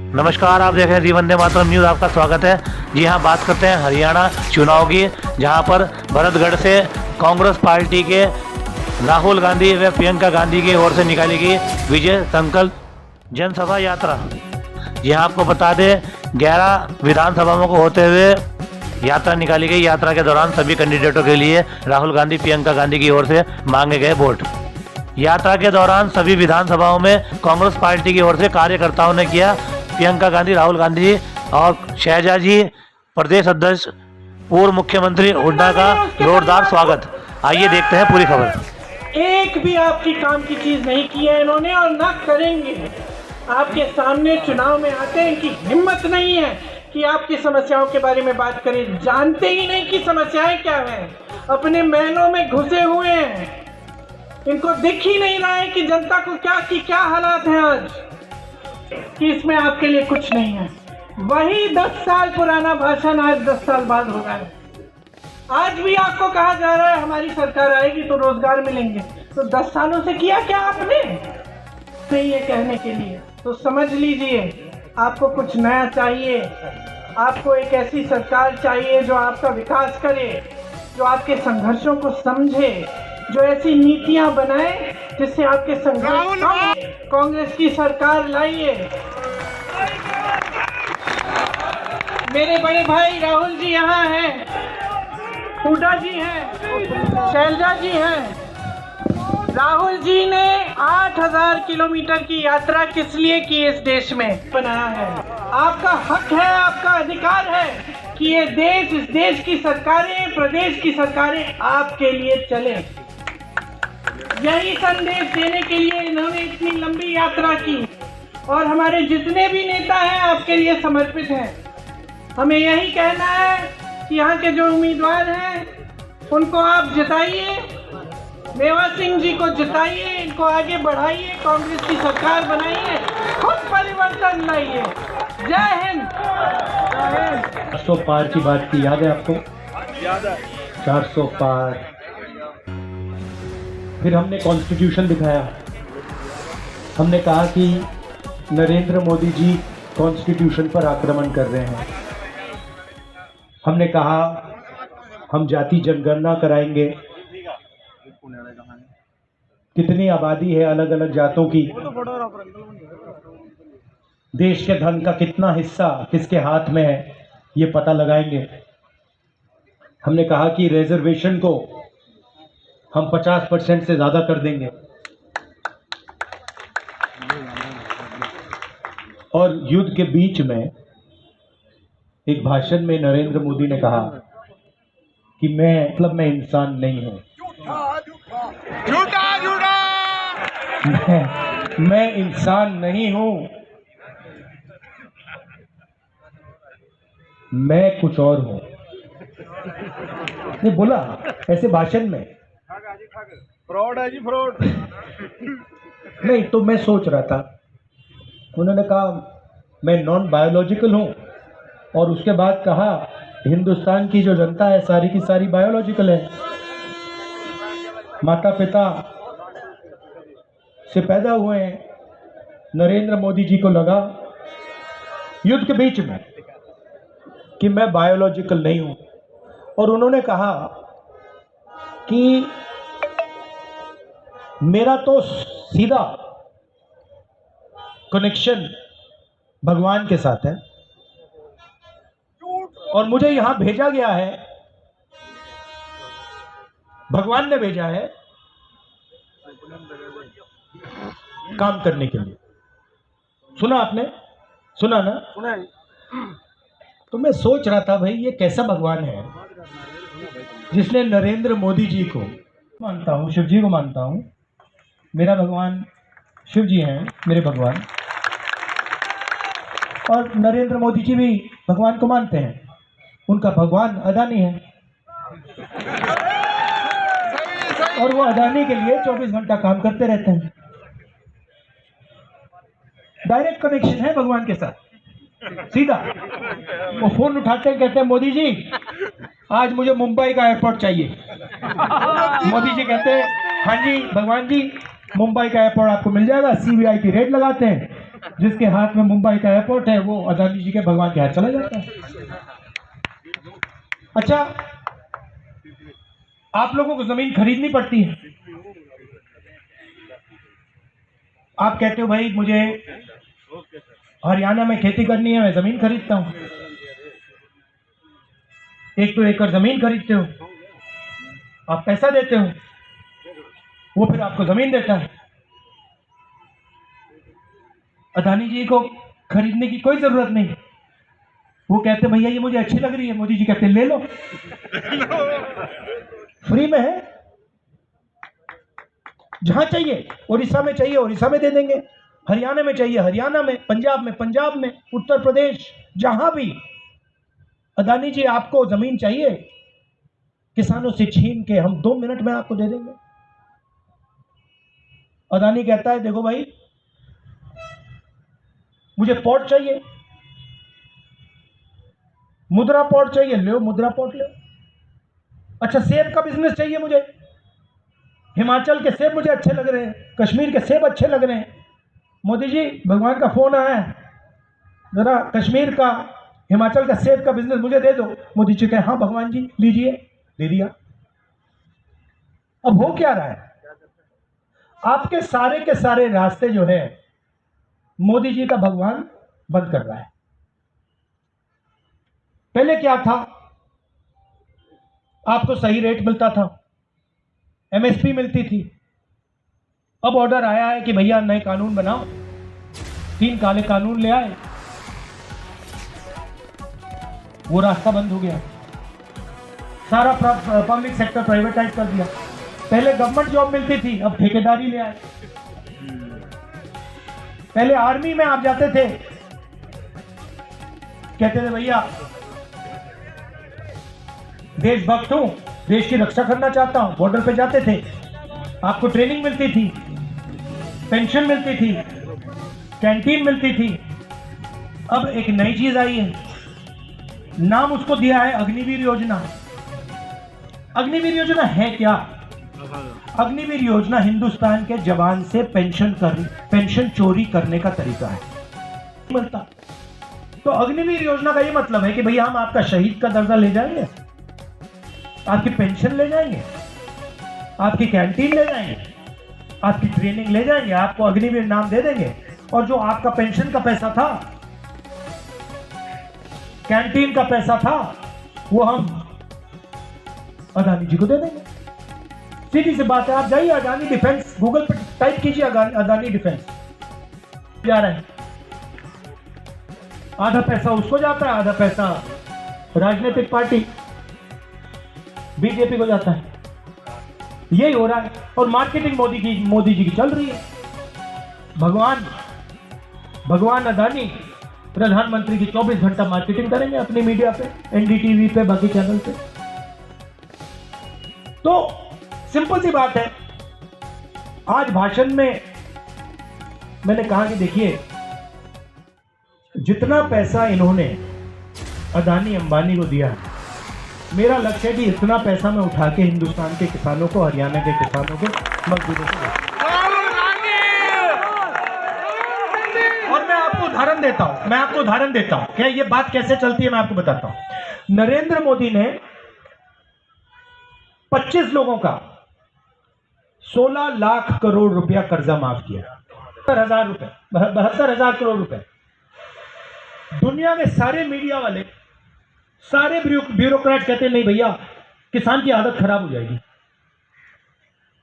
नमस्कार, आप देख रहे हैं जी वंदे मातरम न्यूज़। आपका स्वागत है। जी हाँ, बात करते हैं हरियाणा चुनाव की, जहां पर भरतगढ़ से कांग्रेस पार्टी के राहुल गांधी व प्रियंका गांधी की ओर से निकाली गई विजय संकल्प जनसभा यात्रा। जी हाँ, आपको बता दें 11 विधानसभाओं को होते हुए यात्रा निकाली गई। यात्रा के दौरान सभी कैंडिडेटों के लिए राहुल गांधी प्रियंका गांधी की ओर से मांगे गए वोट। यात्रा के दौरान सभी विधानसभाओं में कांग्रेस पार्टी की ओर से कार्यकर्ताओं ने किया प्रियंका गांधी, राहुल गांधी और शैलजा जी प्रदेश अध्यक्ष पूर्व मुख्यमंत्री हुड्डा का जोरदार स्वागत। आइए देखते हैं पूरी खबर। एक भी आपकी काम की चीज नहीं की है इन्होंने और ना करेंगे। आपके सामने चुनाव में आते हैं कि हिम्मत नहीं है कि आपकी समस्याओं के बारे में बात करें। जानते ही नहीं कि समस्याएं क्या हैं, अपने महलों में घुसे हुए हैं। इनको दिख ही नहीं रहा है कि जनता को क्या हालात हैं आज, कि इसमें आपके लिए कुछ नहीं है। वही 10 साल पुराना भाषण आज 10 साल बाद हो रहा है। आज भी आपको कहा जा रहा है हमारी सरकार आएगी तो रोजगार मिलेंगे। तो 10 सालों से किया क्या आपने सही है कहने के लिए? तो समझ लीजिए, आपको कुछ नया चाहिए। आपको एक ऐसी सरकार चाहिए जो आपका विकास करे, जो आपके संघर्षों को समझे, जो ऐसी नीतियां बनाए जिससे आपके संघर्ष कम। कांग्रेस की सरकार लाइए। मेरे बड़े भाई राहुल जी यहाँ हैं, हुड्डा जी हैं, शैलजा जी हैं। राहुल जी ने 8000 किलोमीटर की यात्रा किस लिए की इस देश में बनाया है? आपका हक है, आपका अधिकार है कि ये देश, इस देश की सरकारें, प्रदेश की सरकारें आपके लिए चले। यही संदेश देने के लिए इन्होंने इतनी लंबी यात्रा की और हमारे जितने भी नेता हैं आपके लिए समर्पित हैं। हमें यही कहना है कि यहाँ के जो उम्मीदवार हैं उनको आप जिताइए, मेवा सिंह जी को जिताइए, इनको आगे बढ़ाइए, कांग्रेस की सरकार बनाइए, खुद परिवर्तन लाइए। जय हिंद। 400 पार की बात की याद है आपको? याद है। 400 पार। फिर हमने कॉन्स्टिट्यूशन दिखाया। हमने कहा कि नरेंद्र मोदी जी कॉन्स्टिट्यूशन पर आक्रमण कर रहे हैं। हमने कहा हम जाति जनगणना कराएंगे, कितनी आबादी है अलग अलग जातों की, देश के धन का कितना हिस्सा किसके हाथ में है ये पता लगाएंगे। हमने कहा कि रिजर्वेशन को हम 50% से ज़्यादा कर देंगे और युद्ध के बीच में एक भाषण में नरेंद्र मोदी ने कहा कि मैं इंसान नहीं हूं। मैं इंसान नहीं हूं, मैं कुछ और हूं। ने बोला ऐसे भाषण में। फ्रॉड है जी, फ्रॉड। नहीं तो मैं सोच रहा था, उन्होंने कहा मैं नॉन बायोलॉजिकल हूं और उसके बाद कहा हिंदुस्तान की जो जनता है सारी की सारी बायोलॉजिकल है। माता पिता से पैदा हुए हैं। नरेंद्र मोदी जी को लगा युद्ध के बीच में कि मैं बायोलॉजिकल नहीं हूं और उन्होंने कहा कि मेरा तो सीधा कनेक्शन भगवान के साथ है और मुझे यहां भेजा गया है, भगवान ने भेजा है काम करने के लिए। सुना आपने? सुना ना? सुना है। तो मैं सोच रहा था भाई ये कैसा भगवान है जिसने नरेंद्र मोदी जी को मानता हूं, शिव जी को मानता हूं, मेरा भगवान शिव जी हैं मेरे भगवान, और नरेंद्र मोदी जी भी भगवान को मानते हैं। उनका भगवान अदानी है और वो अदानी के लिए 24 घंटा काम करते रहते हैं। डायरेक्ट कनेक्शन है भगवान के साथ, सीधा। वो फोन उठाते हैं, कहते हैं मोदी जी आज मुझे मुंबई का एयरपोर्ट चाहिए। मोदी जी कहते हैं हाँ जी भगवान जी, मुंबई का एयरपोर्ट आपको मिल जाएगा। CVIP रेट लगाते हैं, जिसके हाथ में मुंबई का एयरपोर्ट है वो अदानी जी के भगवान के हाथ चला जाता है। अच्छा, आप लोगों को जमीन खरीदनी पड़ती है। आप कहते हो भाई मुझे हरियाणा में खेती करनी है, मैं जमीन खरीदता हूं। 1-2 एकड़ जमीन खरीदते हो, आप पैसा देते हो, वो फिर आपको जमीन देता है। अदानी जी को खरीदने की कोई जरूरत नहीं। वो कहते भैया ये मुझे अच्छी लग रही है, मोदी जी कहते ले लो, फ्री में है। जहां चाहिए, उड़ीसा में चाहिए उड़ीसा में दे देंगे, हरियाणा में चाहिए हरियाणा में, पंजाब में, उत्तर प्रदेश, जहां भी। अदानी जी आपको जमीन चाहिए, किसानों से छीन के हम 2 मिनट में आपको दे देंगे। अदानी कहता है देखो भाई मुझे पोर्ट चाहिए, मुद्रा पोर्ट चाहिए, लो मुद्रा पोर्ट लो। अच्छा, सेब का बिजनेस चाहिए मुझे, हिमाचल के सेब मुझे अच्छे लग रहे हैं, कश्मीर के सेब अच्छे लग रहे हैं। मोदी जी भगवान का फोन आया है, जरा कश्मीर का हिमाचल का सेब का बिजनेस मुझे दे दो। मोदी जी कहे हाँ भगवान जी लीजिए, दे दिया। अब हो क्या रहा है, आपके सारे के सारे रास्ते जो है मोदी जी का भगवान बंद कर रहा है। पहले क्या था, आपको सही रेट मिलता था, एमएसपी मिलती थी। अब ऑर्डर आया है कि भैया नए कानून बनाओ, 3 काले कानून ले आए, वो रास्ता बंद हो गया। सारा पब्लिक सेक्टर प्राइवेटाइज कर दिया। पहले गवर्नमेंट जॉब मिलती थी, अब ठेकेदारी ले आए। पहले आर्मी में आप जाते थे, कहते थे भैया देशभक्त हूं, देश की रक्षा करना चाहता हूं, बॉर्डर पे जाते थे, आपको ट्रेनिंग मिलती थी, पेंशन मिलती थी, कैंटीन मिलती थी। अब एक नई चीज आई है, नाम उसको दिया है अग्निवीर योजना। अग्निवीर योजना है क्या? अग्निवीर योजना हिंदुस्तान के जवान से पेंशन चोरी करने का तरीका है, मिलता। तो अग्निवीर योजना का ये मतलब है कि भैया हम आपका शहीद का दर्जा ले जाएंगे, आपकी पेंशन ले जाएंगे, आपकी कैंटीन ले जाएंगे, आपकी ट्रेनिंग ले जाएंगे, आपको अग्निवीर नाम दे देंगे, और जो आपका पेंशन का पैसा था, कैंटीन का पैसा था, वो हम अदानी जी को दे देंगे। सीधी सी बात है, आप जाइए अदानी डिफेंस, गूगल पर टाइप कीजिए अदानी डिफेंस, जा रहे हैं। आधा पैसा उसको जाता है, आधा पैसा राजनीतिक पार्टी बीजेपी को जाता है। यही हो रहा है, और मार्केटिंग मोदी जी की चल रही है। भगवान अदानी प्रधानमंत्री की 24 घंटा मार्केटिंग करेंगे अपनी मीडिया पे, एनडीटीवी पे, बाकी चैनल पे। तो सिंपल सी बात है, आज भाषण में मैंने कहा कि देखिए जितना पैसा इन्होंने अदानी अंबानी को दिया, मेरा लक्ष्य है कि इतना पैसा मैं उठा के हिंदुस्तान के किसानों को, हरियाणा के किसानों को, मजदूरों को, और मैं आपको उदाहरण देता हूं, क्या ये बात कैसे चलती है मैं आपको बताता हूं। नरेंद्र मोदी ने 25 लोगों का 16 लाख करोड़ रुपया कर्जा माफ किया, 72,000 करोड़ रुपए। दुनिया में सारे मीडिया वाले, सारे ब्यूरोक्रेट कहते हैं नहीं भैया किसान की आदत खराब हो जाएगी।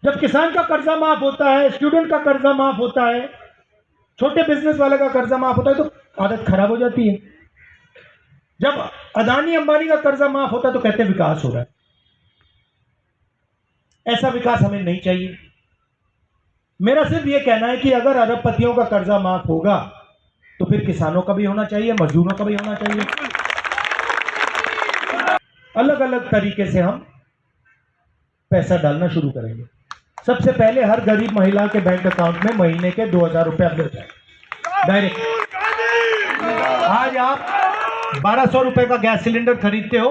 जब किसान का कर्जा माफ होता है, स्टूडेंट का कर्जा माफ होता है, छोटे बिजनेस वाले का कर्जा माफ होता है, तो आदत खराब हो जाती है। जब अदानी अंबानी का कर्जा माफ होता है तो कहते हैं विकास हो रहा है। ऐसा विकास हमें नहीं चाहिए। मेरा सिर्फ यह कहना है कि अगर अरबपतियों का कर्जा माफ होगा तो फिर किसानों का भी होना चाहिए, मजदूरों का भी होना चाहिए। अलग अलग तरीके से हम पैसा डालना शुरू करेंगे। सबसे पहले हर गरीब महिला के बैंक अकाउंट में महीने के 2,000 रुपए मिल जाए डायरेक्ट। आज आप 1,200 रुपए का गैस सिलेंडर खरीदते हो,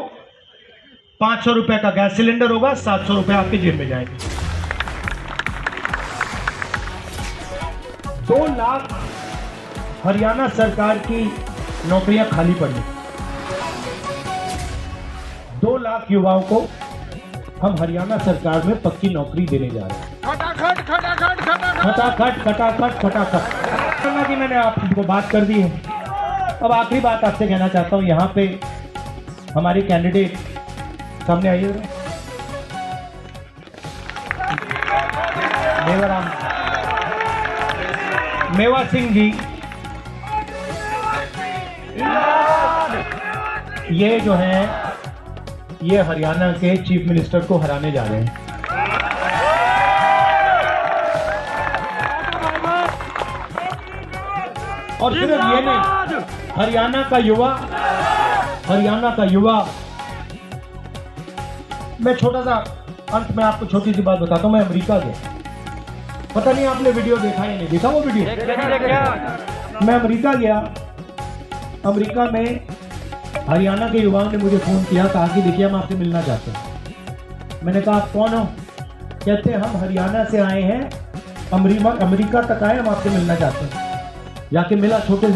500 रुपए का गैस सिलेंडर होगा, 700 रुपए आपके जेब में जाएंगे। 2 लाख हरियाणा सरकार की नौकरियां खाली पड़ी। 2 लाख युवाओं को हम हरियाणा सरकार में पक्की नौकरी देने जा रहे हैं। खटाखट खटाखट खटाखट खटाखट खटाखट खटाखट की मैंने आपको बात कर दी है। अब आखिरी बात आपसे कहना चाहता हूं, यहाँ पे हमारे कैंडिडेट सामने आइए। मेवा सिंह जी, ये जो हैं ये हरियाणा के चीफ मिनिस्टर को हराने जा रहे हैं। और सिर्फ ये नहीं, हरियाणा का युवा, मैं छोटा सा अंत में आपको छोटी सी बात बताता हूं। मैं अमेरिका गया, पता नहीं आपने वीडियो देखा या नहीं देखा वो वीडियो। मैं अमेरिका गया, अमेरिका में हरियाणा के युवाओं ने मुझे फोन किया, कहा कि देखिए हम आपसे मिलना चाहते हैं। मैंने कहा आप कौन हो? कहते हम हरियाणा से आए हैं, अमेरिका तक आए, हम आपसे मिलना चाहते हैं। जाके मिला, छोटे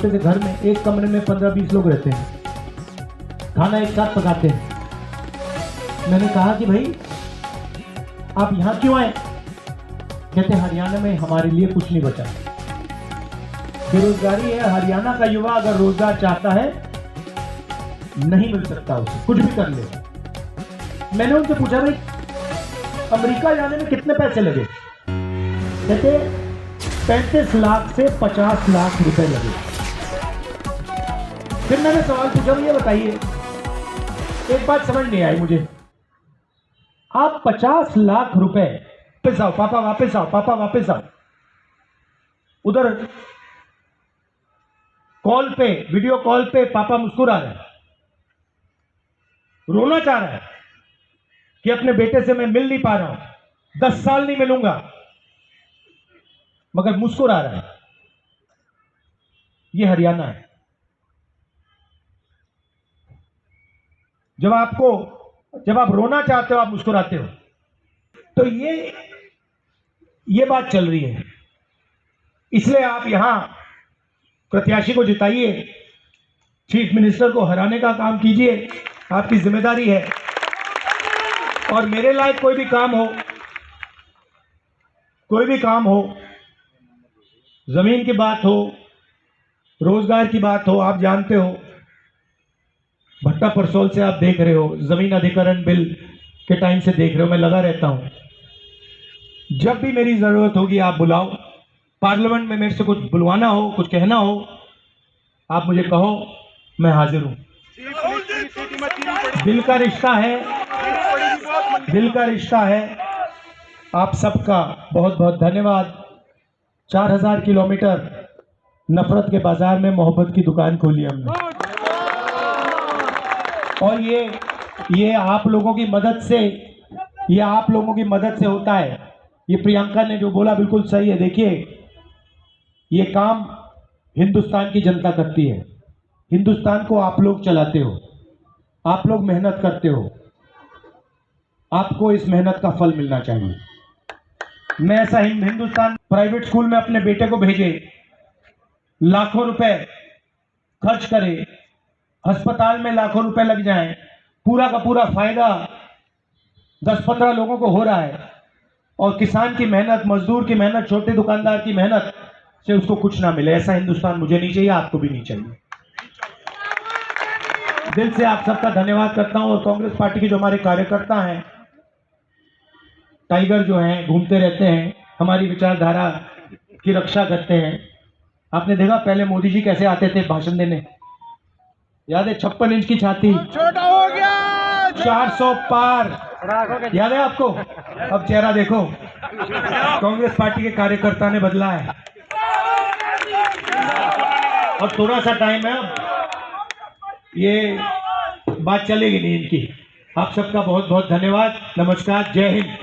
से घर में, एक कमरे में 15-20 लोग रहते हैं, खाना एक साथ पकाते हैं। मैंने कहा कि भाई आप यहाँ क्यों आए? कहते हरियाणा में हमारे लिए कुछ नहीं बचा, बेरोजगारी है। हरियाणा का युवा अगर रोजगार चाहता है नहीं मिल सकता, उसे कुछ भी कर ले। मैंने उनसे पूछा भाई अमेरिका जाने में कितने पैसे लगे? कहते 35 लाख से 50 लाख रुपए लगे। फिर मैंने सवाल पूछा, ये बताइए, एक बात समझ नहीं आई मुझे, आप 50 लाख रुपए, वापस आओ पापा, वापस आओ पापा, वापस आओ। उधर कॉल पे, वीडियो कॉल पे पापा मुस्कुरा रहे हैं, रोना चाह रहा है कि अपने बेटे से मैं मिल नहीं पा रहा हूं, 10 साल नहीं मिलूंगा, मगर मुस्कुरा रहा है। यह हरियाणा है। जब आप रोना चाहते हो आप मुस्कुराते हो। तो ये बात चल रही है। इसलिए आप यहां प्रत्याशी को जिताइए, चीफ मिनिस्टर को हराने का काम कीजिए, आपकी जिम्मेदारी है। और मेरे लायक कोई भी काम हो, जमीन की बात हो, रोजगार की बात हो, आप जानते हो भट्टा परसोल से आप देख रहे हो, जमीन अधिग्रहण बिल के टाइम से देख रहे हो, मैं लगा रहता हूं। जब भी मेरी जरूरत होगी आप बुलाओ, पार्लियामेंट में मेरे से कुछ बुलवाना हो, कुछ कहना हो, आप मुझे कहो, मैं हाजिर हूं। दिल का रिश्ता है। आप सबका बहुत बहुत धन्यवाद। 4000 किलोमीटर नफरत के बाजार में मोहब्बत की दुकान खोली हमने, और ये आप लोगों की मदद से होता है। ये प्रियंका ने जो बोला बिल्कुल सही है। देखिए, ये काम हिंदुस्तान की जनता करती है, हिंदुस्तान को आप लोग चलाते हो, आप लोग मेहनत करते हो, आपको इस मेहनत का फल मिलना चाहिए। मैं ऐसा हिंदुस्तान प्राइवेट स्कूल में अपने बेटे को भेजे, लाखों रुपए खर्च करे, अस्पताल में लाखों रुपए लग जाएं, पूरा का पूरा फायदा 10-15 लोगों को हो रहा है, और किसान की मेहनत, मजदूर की मेहनत, छोटे दुकानदार की मेहनत से उसको कुछ ना मिले। ऐसा हिंदुस्तान मुझे नहीं चाहिए, आपको भी नहीं चाहिए। दिल से आप सबका धन्यवाद करता हूं। और कांग्रेस पार्टी के जो हमारे कार्यकर्ता हैं, टाइगर जो हैं, घूमते रहते हैं, हमारी विचारधारा की रक्षा करते हैं। आपने देखा पहले मोदी जी कैसे आते थे भाषण देने, याद है? 56 इंच की छाती, छोटा हो गया, 400 पार, याद है आपको? अब चेहरा देखो, कांग्रेस पार्टी के कार्यकर्ता ने बदला है। और थोड़ा सा टाइम है, ये बात चलेगी नहीं इनकी। आप सबका बहुत बहुत धन्यवाद। नमस्कार, जय हिंद।